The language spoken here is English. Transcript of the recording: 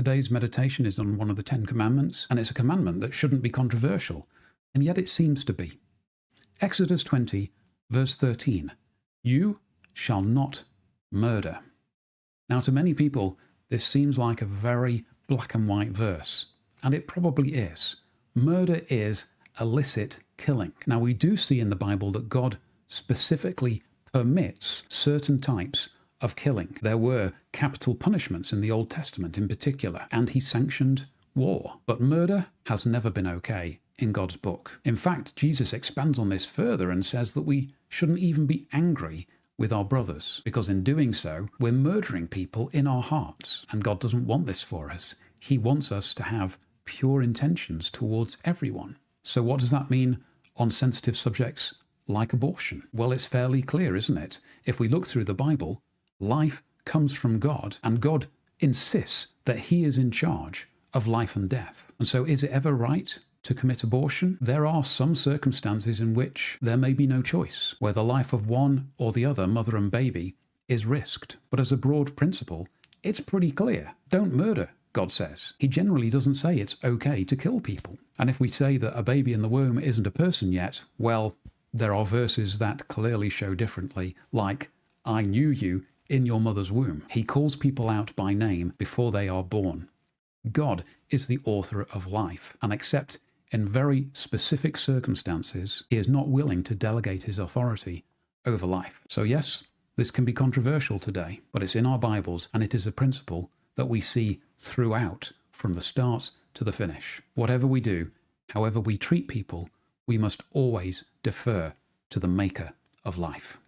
Today's meditation is on one of the 10 Commandments, and it's a commandment that shouldn't be controversial, and yet it seems to be. Exodus 20, verse 13. You shall not murder. Now, to many people, this seems like a very black and white verse, and it probably is. Murder is illicit killing. Now, we do see in the Bible that God specifically permits certain types of killing. There were capital punishments in the Old Testament in particular, and he sanctioned war. But murder has never been okay in God's book. In fact, Jesus expands on this further and says that we shouldn't even be angry with our brothers, because in doing so, we're murdering people in our hearts. And God doesn't want this for us. He wants us to have pure intentions towards everyone. So what does that mean on sensitive subjects like abortion? Well, it's fairly clear, isn't it? If we look through the Bible, life comes from God, and God insists that he is in charge of life and death. And so is it ever right to commit abortion? There are some circumstances in which there may be no choice, where the life of one or the other, mother and baby, is risked. But as a broad principle, it's pretty clear. Don't murder, God says. He generally doesn't say it's okay to kill people. And if we say that a baby in the womb isn't a person yet, well, there are verses that clearly show differently, like, I knew you in your mother's womb. He calls people out by name before they are born. God is the author of life, and except in very specific circumstances, he is not willing to delegate his authority over life. So yes, this can be controversial today, but it's in our Bibles, and it is a principle that we see throughout, from the start to the finish. Whatever we do, however we treat people, we must always defer to the maker of life.